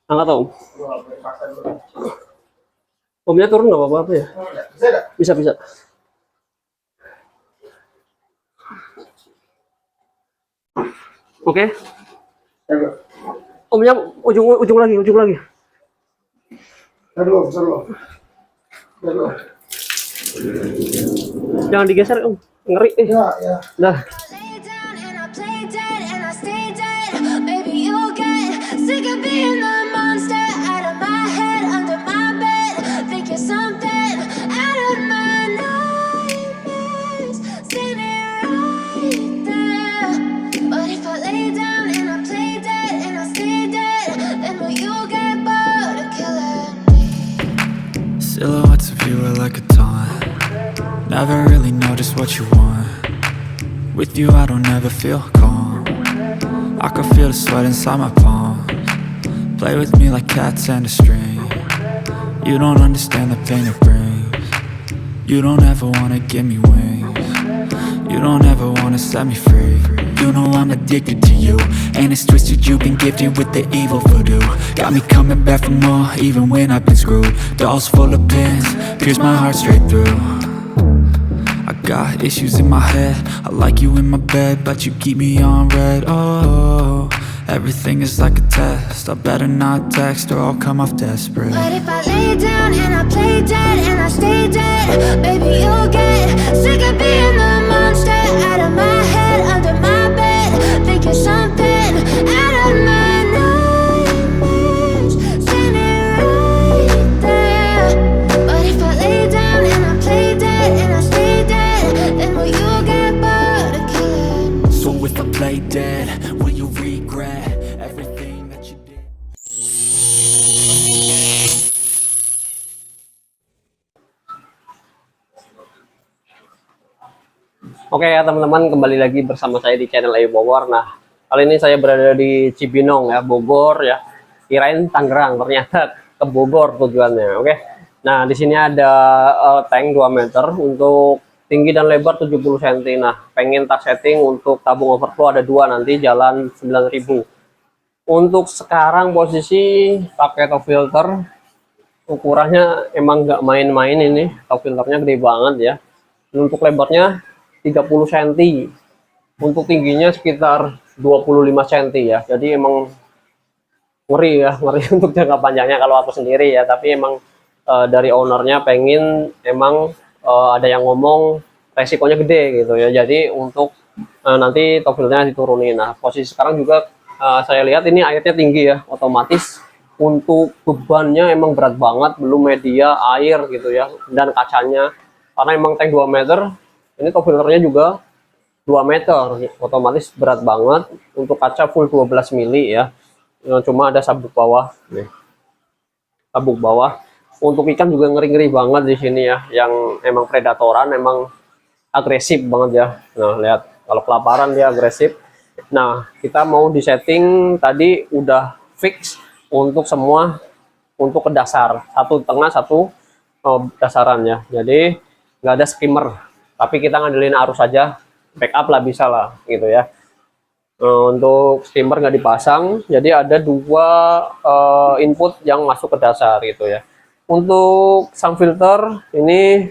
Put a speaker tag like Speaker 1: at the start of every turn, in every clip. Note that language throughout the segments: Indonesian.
Speaker 1: Angkat om. Omnya turun nggak apa-apa ya? Bisa bisa. Oke. Omnya ujung lagi, ujung lagi. Jangan digeser om, ngeri.
Speaker 2: Ya, ya.
Speaker 1: Nah.
Speaker 3: Silhouettes of you are like a taunt. Never really know just what you want. With you I don't ever feel calm. I can feel the sweat inside my palms. Play with me like cats and a string. You don't understand the pain it brings. You don't ever wanna give me wings. You don't ever wanna set me free. You know I'm addicted to you, and it's twisted, you've been gifted with the evil voodoo. Got me coming back for more, even when I've been screwed. Dolls full of pins, pierce my heart straight through. I got issues in my head, I like you in my bed, but you keep me on red. Oh, everything is like a test, I better not text or I'll come off desperate.
Speaker 4: But if I lay down and I play dead and I stay dead, baby you'll get sick of being the monster out of my head, under my bed, thinking something out of my nightmares, standing right there. But if I lay down and I play dead and I stay dead, then will you get bored of killing me?
Speaker 3: So if I play dead, will you regret everything that you did?
Speaker 1: Oke ya teman-teman, kembali lagi bersama saya di channel Ayu Bogor. Nah, kali ini saya berada di Cibinong ya, Bogor ya. Kirain Tangerang, ternyata ke Bogor tujuannya. Oke. Nah, di sini ada tank 2 meter untuk tinggi dan lebar 70 cm. Nah, pengen tak setting untuk tabung overflow ada 2 nanti jalan 9.000. Untuk sekarang posisi pakai top filter. Ukurannya emang nggak main-main ini. Top filternya gede banget ya. Untuk lebarnya 30 cm, untuk tingginya sekitar 25 cm ya. Jadi emang ngeri ya, ngeri untuk jangka panjangnya kalau aku sendiri ya. Tapi emang dari ownernya pengen emang ada yang ngomong resikonya gede gitu ya. Jadi untuk nanti top filternya diturunin. Nah, posisi sekarang juga saya lihat ini airnya tinggi ya, otomatis untuk bebannya emang berat banget, belum media air gitu ya, dan kacanya karena emang tank 2 meter. Ini top filternya juga 2 meter, otomatis berat banget. Untuk kaca full 12 mili ya. Cuma ada sabuk bawah nih. Sabuk bawah. Untuk ikan juga ngeri-ngeri banget di sini ya, yang emang predatoran, emang agresif banget ya. Nah, lihat kalau kelaparan dia agresif. Nah, kita mau di setting tadi udah fix untuk semua, untuk ke dasar, satu tengah, satu dasaran ya. Jadi nggak ada skimmer, tapi kita ngandelin arus aja, backup lah, bisa lah gitu ya. Untuk skimmer nggak dipasang, jadi ada 2 input yang masuk ke dasar gitu ya. Untuk sump filter ini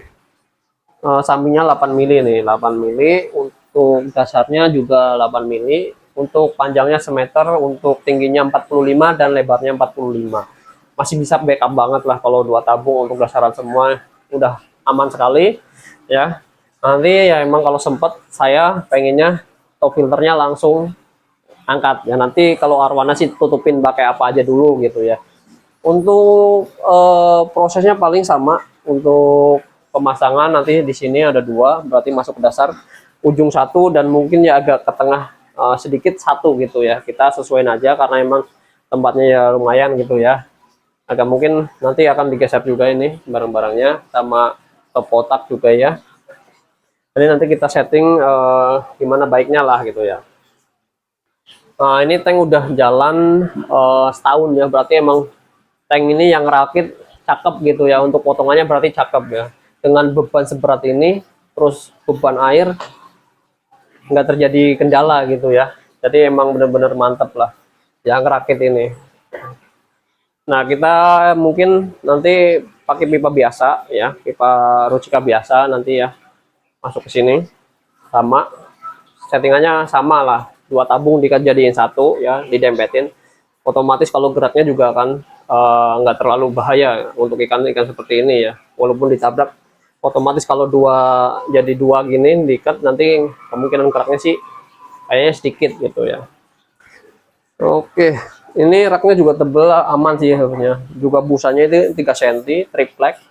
Speaker 1: sampingnya 8 mili nih, 8 mili. Untuk dasarnya juga 8 mili. Untuk panjangnya semeter, untuk tingginya 45 dan lebarnya 45. Masih bisa backup banget lah kalau 2 tabung untuk dasaran semua, udah aman sekali ya. Nanti ya emang kalau sempet saya pengennya top filternya langsung angkat ya. Nanti kalau arwana sih tutupin pakai apa aja dulu gitu ya. Untuk prosesnya paling sama. Untuk pemasangan nanti di sini ada 2, berarti masuk ke dasar ujung 1 dan mungkin ya agak ke tengah sedikit 1 gitu ya. Kita sesuaiin aja karena emang tempatnya ya lumayan gitu ya. Agak mungkin nanti akan digeser juga ini barang-barangnya, sama top kotak juga ya. Jadi nanti kita setting gimana baiknya lah gitu ya. Nah, ini tank udah jalan setahun ya, berarti emang tank ini yang rakit cakep gitu ya. Untuk potongannya berarti cakep ya. Dengan beban seberat ini, terus beban air, nggak terjadi kendala gitu ya. Jadi emang bener-bener mantep lah yang rakit ini. Nah, kita mungkin nanti pakai pipa biasa ya, pipa Rucika biasa nanti ya. Masuk ke sini. Sama. Settingannya sama lah. 2 tabung dijadiin 1 ya, didempetin. Otomatis kalau geraknya juga kan nggak terlalu bahaya untuk ikan-ikan seperti ini ya. Walaupun ditabrak, otomatis kalau jadi dua gini diikat, nanti kemungkinan geraknya sih kayaknya sedikit gitu ya. Oke, ini raknya juga tebel, aman sih harusnya. Juga busanya itu 3 cm, triplek.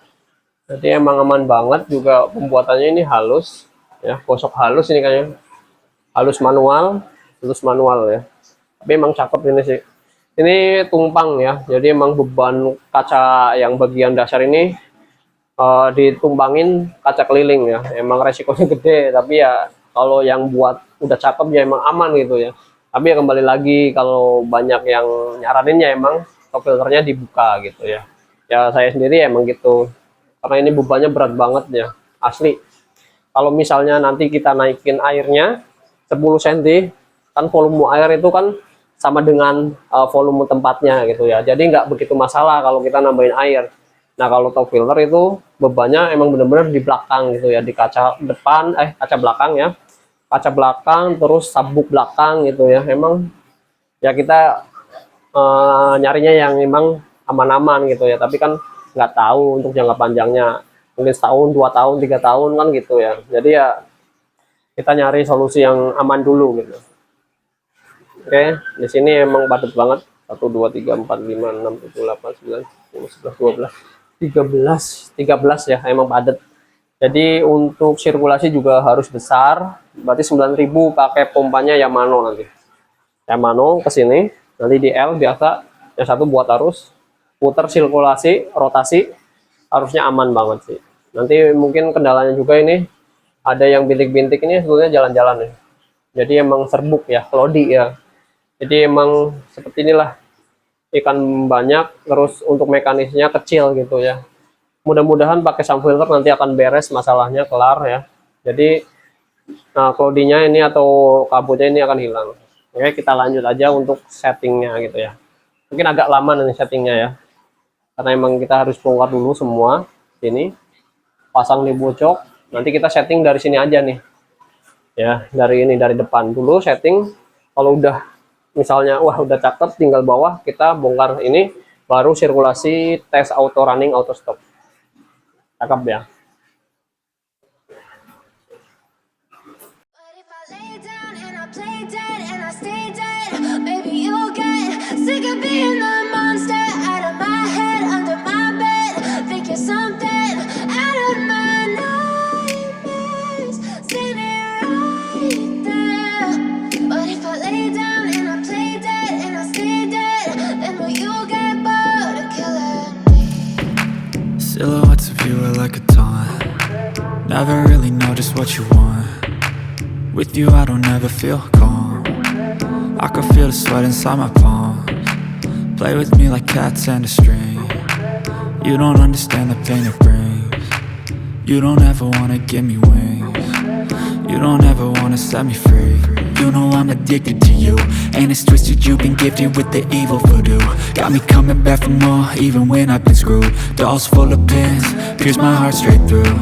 Speaker 1: Jadi emang aman banget. Juga pembuatannya ini halus, ya, gosok halus ini kayaknya. Halus manual ya. Tapi emang cakep ini sih. Ini tumpang ya. Jadi emang beban kaca yang bagian dasar ini ditumpangin kaca keliling ya. Emang resikonya gede, tapi ya kalau yang buat udah cakep ya emang aman gitu ya. Tapi ya kembali lagi, kalau banyak yang nyaranin ya emang top filternya dibuka gitu ya. Ya saya sendiri emang gitu. Karena ini bebannya berat banget ya, asli. Kalau misalnya nanti kita naikin airnya 10 cm, kan volume air itu kan sama dengan volume tempatnya gitu ya. Jadi nggak begitu masalah kalau kita nambahin air. Nah, kalau top filter itu bebannya emang bener-bener di belakang gitu ya, di kaca depan, kaca belakang ya. Kaca belakang, terus sabuk belakang gitu ya. Emang ya kita nyarinya yang memang aman-aman gitu ya, tapi kan nggak tahu untuk jangka panjangnya, mungkin setahun, 2 tahun, 3 tahun kan gitu ya. Jadi ya kita nyari solusi yang aman dulu gitu. Oke, di sini emang padat banget. 1 2 3 4 5 6 7 8 9 10 11 12 13 ya, emang padat. Jadi untuk sirkulasi juga harus besar, berarti 9.000 pakai pompanya Yamano nanti. Yamano ke sini, nanti di L biasa, yang satu buat arus, putar sirkulasi, rotasi, harusnya aman banget sih. Nanti mungkin kendalanya juga ini, ada yang bintik-bintik ini sebetulnya jalan-jalan ya. Jadi emang serbuk ya, lodi ya. Jadi emang seperti inilah, ikan banyak, terus untuk mekanisnya kecil gitu ya. Mudah-mudahan pakai sump filter nanti akan beres masalahnya, kelar ya. Jadi klodinya ini atau kabutnya ini akan hilang. Oke, kita lanjut aja untuk settingnya gitu ya. Mungkin agak lama nanti settingnya ya, karena emang kita harus bongkar dulu semua sini, pasang di bocok. Nanti kita setting dari sini aja nih ya, dari depan dulu setting. Kalau udah misalnya wah udah cakep, tinggal bawah kita bongkar ini, baru sirkulasi tes auto running, auto stop. Cakep ya.
Speaker 4: But if I lay down and I play dead and I stay dead, maybe you'll get sick of being the monster out of my head, under my bed. Think you're something out of my nightmares, standing right there. But if I lay down and I play dead and I stay dead, then will you get bored of killing me?
Speaker 3: Silhouettes of you are like a taunt. Never really know just what you want. With you I don't ever feel calm. I can feel the sweat inside my palms. Play with me like cats and a string. You don't understand the pain it brings. You don't ever wanna give me wings. You don't ever wanna set me free. You know I'm addicted to you, and it's twisted, you've been gifted with the evil voodoo. Got me coming back for more, even when I've been screwed. Dolls full of pins, pierce my heart straight through.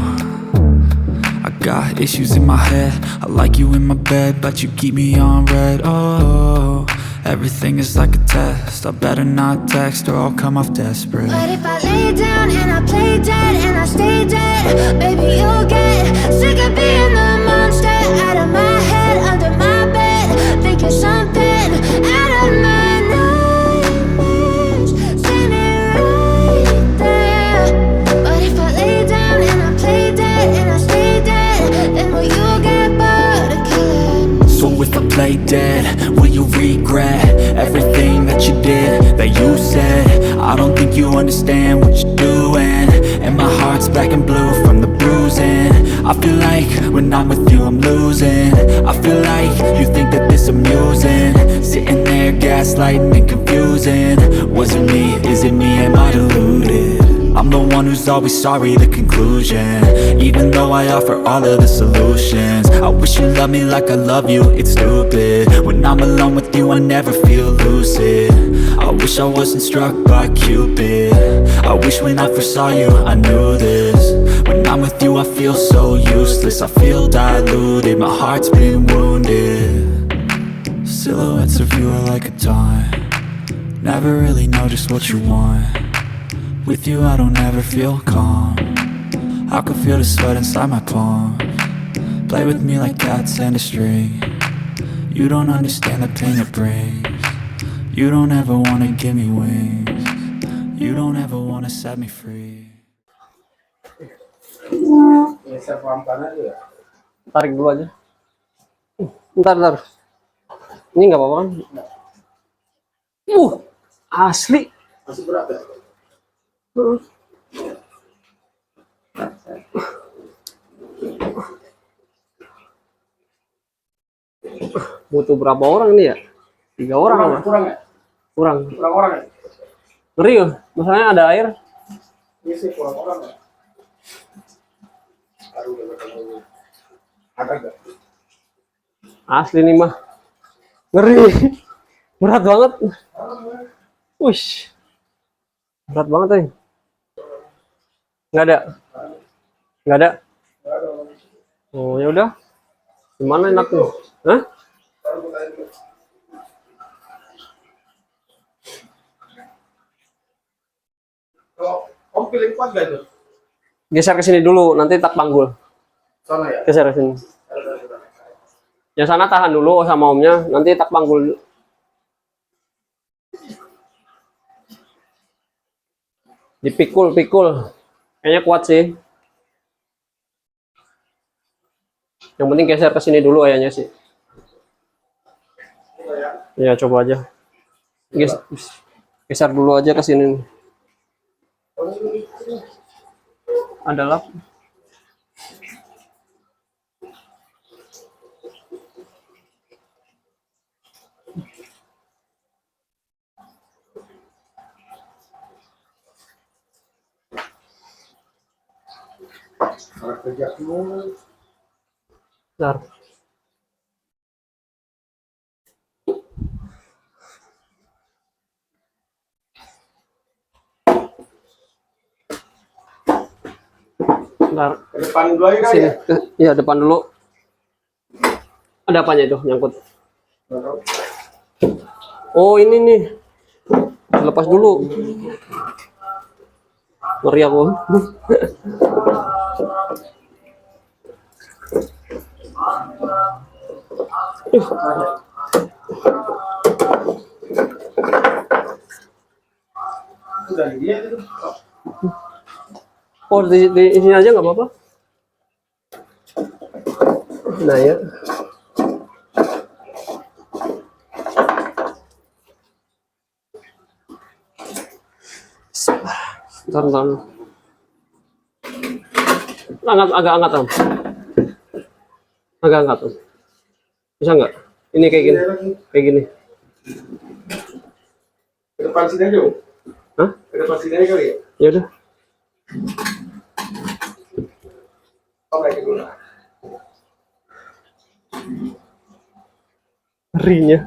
Speaker 3: I got issues in my head, I like you in my bed, but you keep me on red. Oh, everything is like a test, I better not text or I'll come off desperate.
Speaker 4: But if I lay down and I play dead and I stay dead, maybe you'll get sick of being the monster out of my head, under my bed. Think you're something out of my nightmares, standing right there. But if I lay down and I play dead and I stay dead, then will you get bored of killing me?
Speaker 3: So if I play dead, will you regret everything that you did, that you said? I don't think you understand what you're doing, and my heart's black and blue from the bruising. I feel like when I'm with you I'm losing. I feel like you think that this amusing, sitting there gaslighting and confusing. Was it me? Is it me? Am I deluded? I'm the one who's was always sorry, the conclusion. Even though I offer all of the solutions, I wish you loved me like I love you, it's stupid. When I'm alone with you, I never feel lucid. I wish I wasn't struck by Cupid. I wish when I first saw you, I knew this. When I'm with you, I feel so useless. I feel diluted, my heart's been wounded. Silhouettes of you are like a taunt. Never really know just what you want. With you I don't ever feel calm. I can feel the sweat inside my palms. Play with me like cats and a string. You don't understand the pain it brings. You don't ever wanna give me wings. You don't ever wanna set me free.
Speaker 1: Tarik dulu aja. Bentar. Ini nggak apa-apa kan? Asli.
Speaker 2: Masih berat ya?
Speaker 1: Butuh berapa orang nih ya? 3 orang apa?
Speaker 2: Kurang ya?
Speaker 1: Kurang.
Speaker 2: Kurang orang ya?
Speaker 1: Ngeri ya? Masalahnya ada air.
Speaker 2: Ini sih kurang orang ya? Aduh, udah ketemu. Ada nggak?
Speaker 1: Asli nih mah. Ngeri. Berat banget. Wush. Berat banget nih. Nggak ada. Nggak ada. Oh ya udah. Gimana enaknya? Hah?
Speaker 2: Kalau om pilih kuat gak itu?
Speaker 1: Geser ke sini dulu, nanti tak panggul.
Speaker 2: Sana ya?
Speaker 1: Geser ke sini. Yang sana tahan dulu sama omnya, nanti tak panggul. Dipikul. Kayaknya kuat sih. Yang penting geser ke sini dulu ayahnya sih. Ya coba aja. Geser dulu aja ke sini. Ada lap.
Speaker 2: Anak kerja semua.
Speaker 1: Bentar. Bentar.
Speaker 2: Ke depan dulu aja kali
Speaker 1: Sini.
Speaker 2: ya?
Speaker 1: Iya, depan dulu. Ada apanya itu nyangkut? Oh, ini nih. Lepas dulu. Ngeri aku.
Speaker 2: Udah dia itu.
Speaker 1: Oh, di sini aja nggak apa-apa. Nah ya. Bentar. Agak angkat, Om. Agak angkat, Om. Bisa nggak? Ini kayak gini. Kayak gini.
Speaker 2: Ke depan sini aja, Om.
Speaker 1: Hah?
Speaker 2: Ke depan sini aja kali ya?
Speaker 1: Ya udah.
Speaker 2: Oh, kayak gitu.
Speaker 1: Ngerinya.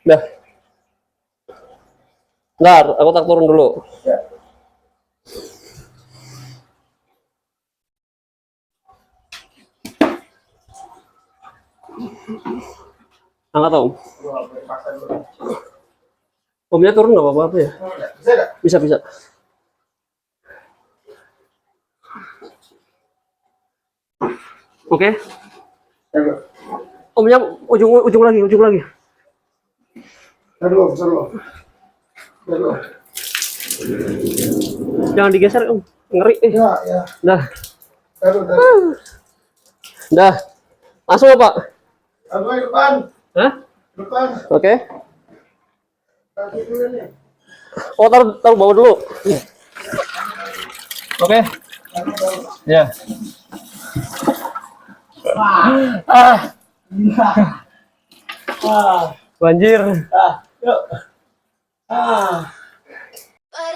Speaker 1: Dah. Bentar, aku tak turun dulu.
Speaker 2: Ya.
Speaker 1: Angkat, Om.
Speaker 2: Wah, paksa dulu.
Speaker 1: Omnya turun nggak apa-apa ya?
Speaker 2: Bisa nggak?
Speaker 1: Bisa. Oke.
Speaker 2: Ayo.
Speaker 1: Omnya ujung lagi.
Speaker 2: Taruh.
Speaker 1: Jangan digeser, Om. Ngeri.
Speaker 2: Ya.
Speaker 1: Dah.
Speaker 2: Taruh.
Speaker 1: Dah. Langsung apa?
Speaker 2: Taruh aja depan.
Speaker 1: Hah?
Speaker 2: Depan.
Speaker 1: Oke.
Speaker 2: Taruh dulu nih.
Speaker 1: Oh, taruh bawah dulu. Oke. Ya. Banjir.
Speaker 2: Yuk.
Speaker 4: But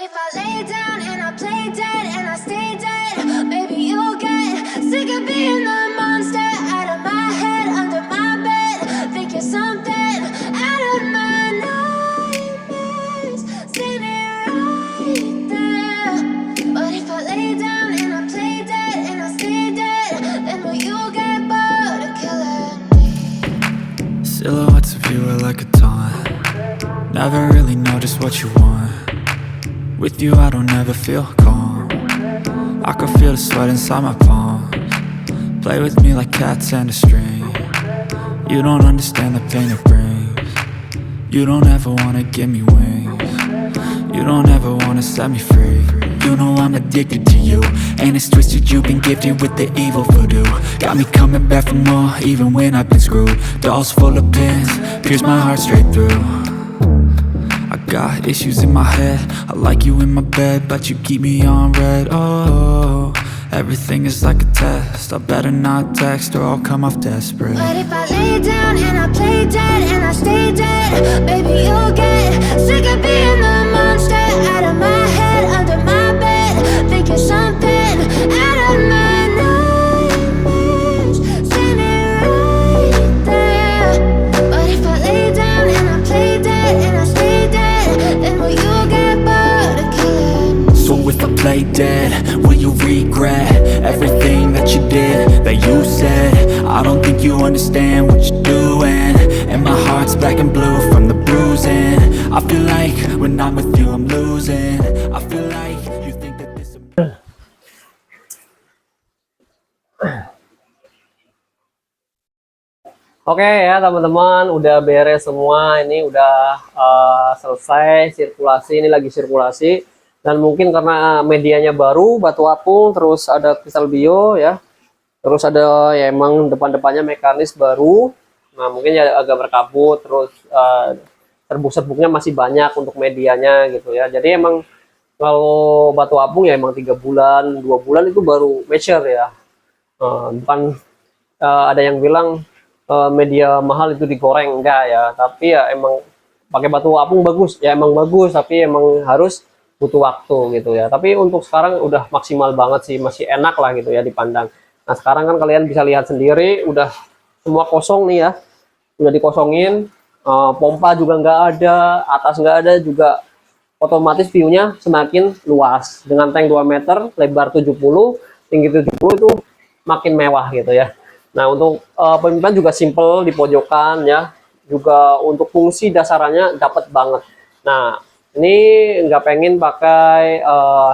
Speaker 4: if I lay down and I play dead and I stay dead, maybe you'll get sick of being the monster out of my head, under my bed. Think you're something out of my nightmares, standing right there. But if I lay down and I play dead and I stay dead, then will you get bored of killing me?
Speaker 3: Silhouettes of you are like a taunt. Never really know just what you want. With you I don't ever feel calm. I can feel the sweat inside my palms. Play with me like cats and a string. You don't understand the pain it brings. You don't ever wanna give me wings. You don't ever wanna set me free. You know I'm addicted to you, and it's twisted, you've been gifted with the evil voodoo. Got me coming back for more, even when I've been screwed. Dolls full of pins, pierce my heart straight through. I got issues in my head, I like you in my bed, but you keep me on red. Oh, everything is like a test, I better not text or I'll come off desperate.
Speaker 4: But if I lay down and I play dead and I stay dead, baby you'll get sick of being the monster out of my head, under my bed. Think you're something out of my nightmares, standing right there. But if I lay down and I play dead and I stay dead, then will you get bored of killing me?
Speaker 3: So if I play dead, will you regret everything that you did, that you said? I don't think you understand what you're doing, and my heart's black and blue from the bruising. I feel like when I'm with you I'm losing. I feel like you think that this.
Speaker 1: Oke ya teman-teman, udah beres semua. Ini udah selesai sirkulasi. Ini lagi sirkulasi. Dan mungkin karena medianya baru, batu apung, terus ada kristal bio ya. Terus ada ya emang depan-depannya mekanis baru. Nah mungkin ya agak berkabut. Terus serbuk-serbuknya masih banyak untuk medianya gitu ya. Jadi emang kalau batu apung ya emang 3 bulan, 2 bulan itu baru mature ya. Bukan ada yang bilang media mahal itu digoreng, enggak ya, tapi ya emang pakai batu apung bagus ya, emang bagus, tapi emang harus butuh waktu gitu ya. Tapi untuk sekarang udah maksimal banget sih, masih enak lah gitu ya dipandang. Nah sekarang kan kalian bisa lihat sendiri udah semua kosong nih ya, udah dikosongin. Pompa juga nggak ada, atas nggak ada juga, otomatis view-nya semakin luas dengan tank 2 meter, lebar 70, tinggi 70 itu makin mewah gitu ya. Nah untuk pemimpinan juga simple di pojokan ya, juga untuk fungsi dasarannya dapat banget. Nah ini nggak pengen pakai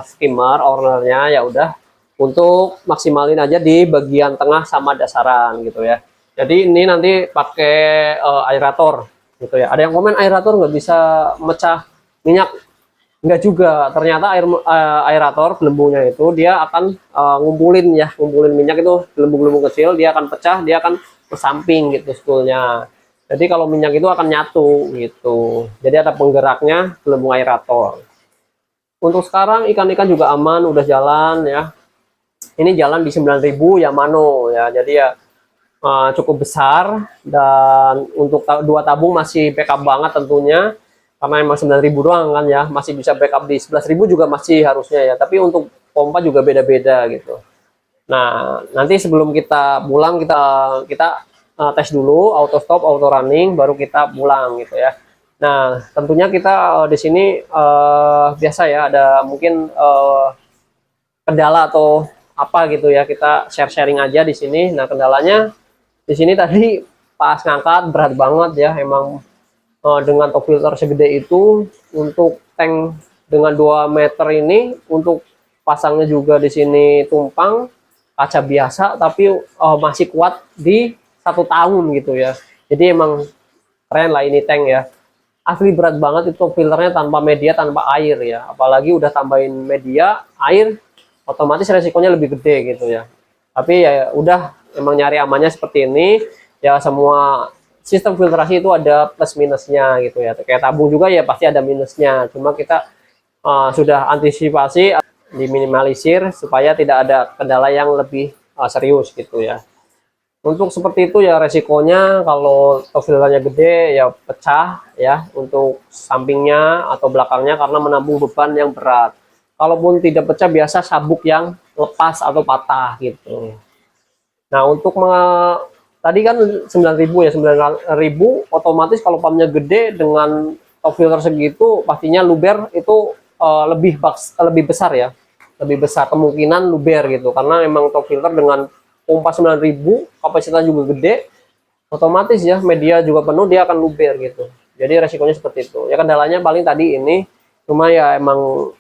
Speaker 1: skimmer ownernya, ya udah untuk maksimalin aja di bagian tengah sama dasaran gitu ya. Jadi ini nanti pakai aerator gitu ya. Ada yang komen aerator nggak bisa mecah minyak. Enggak juga, ternyata aerator gelembungnya itu dia akan ngumpulin minyak itu, gelembung-gelembung kecil, dia akan pecah, dia akan ke samping gitu spoolnya. Jadi kalau minyak itu akan nyatu gitu. Jadi ada penggeraknya gelembung aerator. Untuk sekarang ikan-ikan juga aman, udah jalan ya. Ini jalan di 9.000 Yamano ya. Jadi ya cukup besar, dan untuk 2 tabung masih backup banget tentunya. Karena emang 9.000 doang kan ya, masih bisa backup di 11.000 juga masih harusnya ya. Tapi untuk pompa juga beda-beda gitu. Nah nanti sebelum kita pulang kita tes dulu auto stop, auto running, baru kita pulang gitu ya. Nah tentunya kita di sini biasa ya, ada mungkin kendala atau apa gitu ya, kita sharing aja di sini. Nah kendalanya di sini tadi pas ngangkat berat banget ya, emang dengan top filter segede itu, untuk tank dengan 2 meter ini, untuk pasangnya juga di sini tumpang kaca biasa, tapi masih kuat di 1 tahun gitu ya. Jadi emang keren lah ini tank ya, asli berat banget itu filternya, tanpa media, tanpa air ya. Apalagi udah tambahin media, air, otomatis resikonya lebih gede gitu ya. Tapi ya udah, emang nyari amannya seperti ini ya. Semua sistem filtrasi itu ada plus minusnya gitu ya. Kayak tabung juga ya pasti ada minusnya. Cuma kita sudah antisipasi, diminimalisir supaya tidak ada kendala yang lebih serius gitu ya. Untuk seperti itu ya resikonya kalau top filternya gede ya pecah ya untuk sampingnya atau belakangnya karena menambung beban yang berat. Kalaupun tidak pecah biasa sabuk yang lepas atau patah gitu. Nah untuk tadi kan 9.000 ya, 9.000 otomatis kalau pumpnya gede dengan top filter segitu pastinya luber itu lebih besar ya, lebih besar kemungkinan luber gitu karena memang top filter dengan pompa 9.000 kapasitas juga gede, otomatis ya media juga penuh dia akan luber gitu. Jadi resikonya seperti itu ya. Kendalanya paling tadi ini cuma ya emang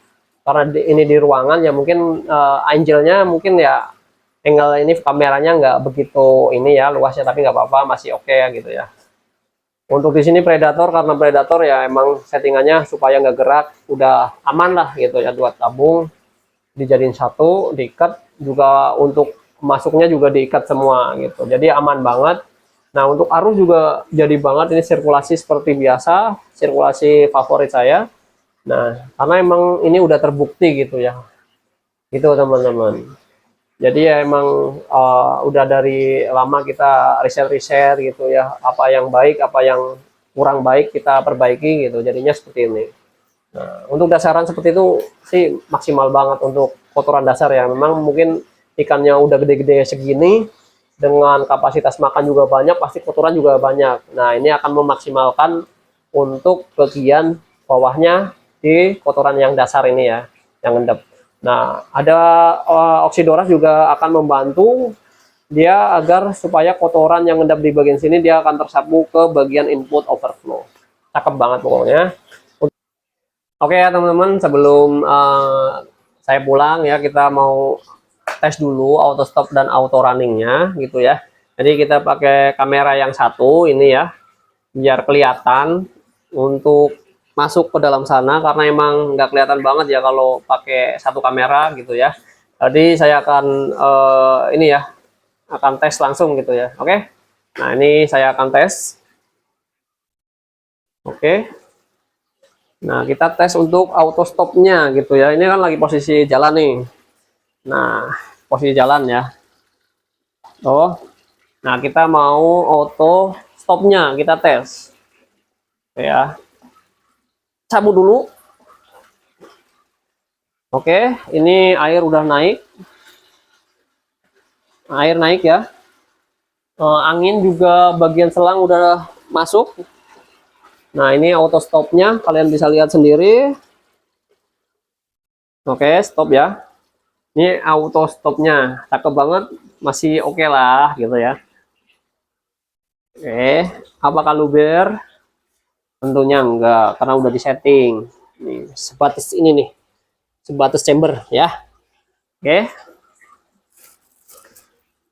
Speaker 1: karena ini di ruangan ya mungkin angelnya mungkin ya angle ini kameranya nggak begitu ini ya luasnya, tapi nggak apa-apa masih oke ya gitu ya. Untuk di sini predator, karena predator ya emang settingannya supaya nggak gerak, udah aman lah gitu ya, 2 tabung dijadiin satu, diikat juga, untuk masuknya juga diikat semua gitu, jadi aman banget. Nah untuk arus juga jadi banget, ini sirkulasi seperti biasa, sirkulasi favorit saya. Nah karena emang ini udah terbukti gitu ya, itu teman-teman. Jadi ya emang udah dari lama kita riset-riset gitu ya, apa yang baik, apa yang kurang baik kita perbaiki gitu, jadinya seperti ini. Nah, untuk dasaran seperti itu sih maksimal banget untuk kotoran dasar ya. Memang mungkin ikannya udah gede-gede segini, dengan kapasitas makan juga banyak, pasti kotoran juga banyak. Nah, ini akan memaksimalkan untuk bagian bawahnya di kotoran yang dasar ini ya, yang endap. Nah, ada Oxidora juga akan membantu dia agar supaya kotoran yang endap di bagian sini dia akan tersapu ke bagian input overflow. Cakep banget pokoknya. Oke ya teman-teman, sebelum saya pulang ya, kita mau tes dulu auto stop dan auto runningnya gitu ya. Jadi kita pakai kamera yang satu ini ya, biar kelihatan untuk masuk ke dalam sana, karena emang nggak kelihatan banget ya kalau pakai satu kamera gitu ya. Jadi saya akan ini ya, akan tes langsung gitu ya. Oke, nah ini saya akan tes. Oke. Nah, kita tes untuk auto stopnya gitu ya. Ini kan lagi posisi jalan nih. Nah, posisi jalan ya. Oh, nah kita mau auto stopnya, kita tes. Oke ya. Cabut dulu. Oke, ini air udah naik. Air naik ya. Angin juga bagian selang udah masuk. Nah, ini auto stopnya, kalian bisa lihat sendiri. Oke, stop ya. Ini auto stopnya, cakep banget, masih oke lah gitu ya. Oke, apakah luber? Tentunya enggak, karena udah disetting. Nih, sebatas ini nih, sebatas chamber ya. Oke.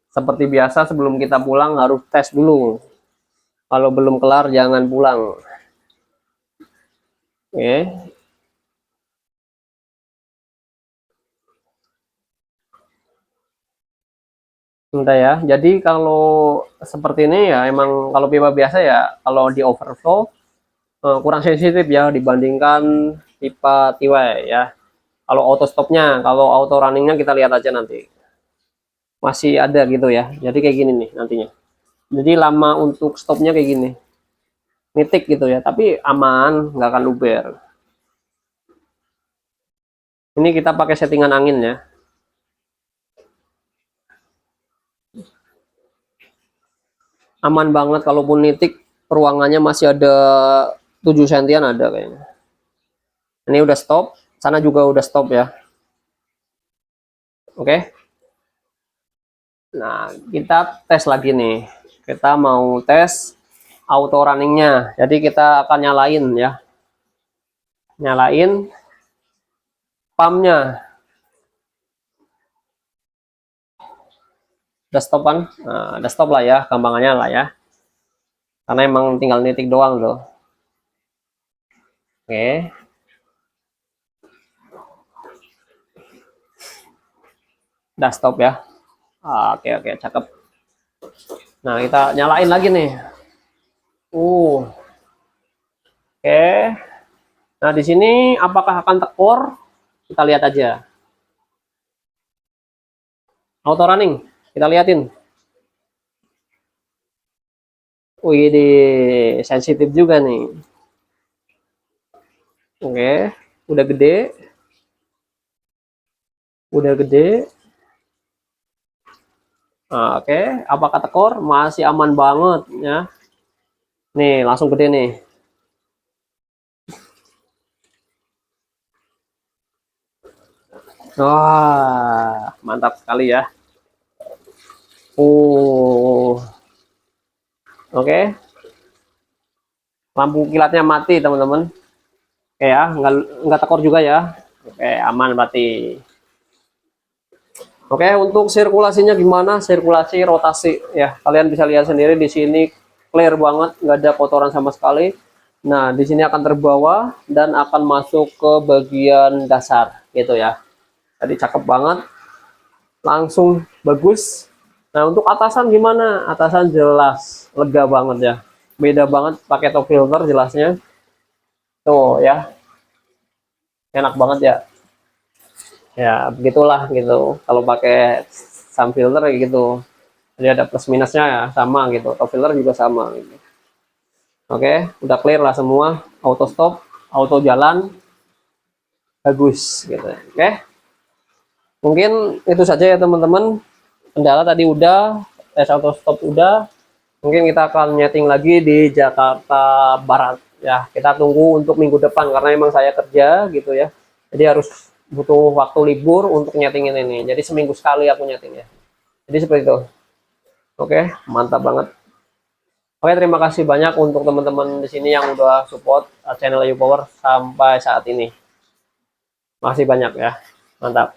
Speaker 1: Seperti biasa sebelum kita pulang harus tes dulu. Kalau belum kelar jangan pulang. Oke. Udah ya. Jadi kalau seperti ini ya emang kalau pipa biasa ya kalau di overflow kurang sensitif ya dibandingkan pipa TY ya. Kalau auto stopnya, kalau auto runningnya kita lihat aja nanti. Masih ada gitu ya. Jadi kayak gini nih nantinya. Jadi lama untuk stopnya kayak gini. Nitik gitu ya, tapi aman, nggak akan luber. Ini kita pakai settingan angin ya. Aman banget, kalaupun nitik ruangannya masih ada 7 sentian ada kayaknya. Ini udah stop, sana juga udah stop ya. Oke. Nah, kita tes lagi nih. Kita mau tes auto runningnya. Jadi kita akan nyalain ya. Nyalain pumpnya. Udah stop kan? Nah, udah stop lah ya, gampangannya lah ya. Karena emang tinggal nitik doang tuh. Oke. Udah stop ya. Oke, cakep. Nah, kita nyalain lagi nih. Oke. Nah, di sini apakah akan tekor? Kita lihat aja. Auto running, kita liatin. Wih, di sensitif juga nih. Oke, udah gede. Udah gede. Nah, oke, apakah tekor? Masih aman banget ya. Nih, langsung gede nih. Wah, mantap sekali ya. Oke. Lampu kilatnya mati, teman-teman. Oke ya, nggak tekor juga ya. Oke, aman berarti. Oke, untuk sirkulasinya gimana? Sirkulasi, rotasi ya. Kalian bisa lihat sendiri di sini clear banget, nggak ada kotoran sama sekali. Nah, di sini akan terbawa dan akan masuk ke bagian dasar gitu ya. Tadi cakep banget, langsung bagus. Nah, untuk atasan gimana? Atasan jelas, lega banget ya. Beda banget pakai top filter jelasnya. Tuh ya, enak banget ya. Ya begitulah gitu kalau pakai sun filter kayak gitu, jadi ada plus minusnya ya, sama gitu, top filter juga sama gitu. Oke, udah clear lah semua, auto stop, auto jalan, bagus gitu. Oke, mungkin itu saja ya teman-teman. Kendala tadi udah, tes auto stop udah, mungkin kita akan nyeting lagi di Jakarta Barat ya. Kita tunggu untuk minggu depan karena emang saya kerja gitu ya, jadi harus butuh waktu libur untuk nyetingin ini. Jadi seminggu sekali aku nyetingnya. Jadi seperti itu. Oke, mantap banget. Oke, terima kasih banyak untuk teman-teman di sini yang udah support channel Ayu Power sampai saat ini. Makasih banyak ya. Mantap.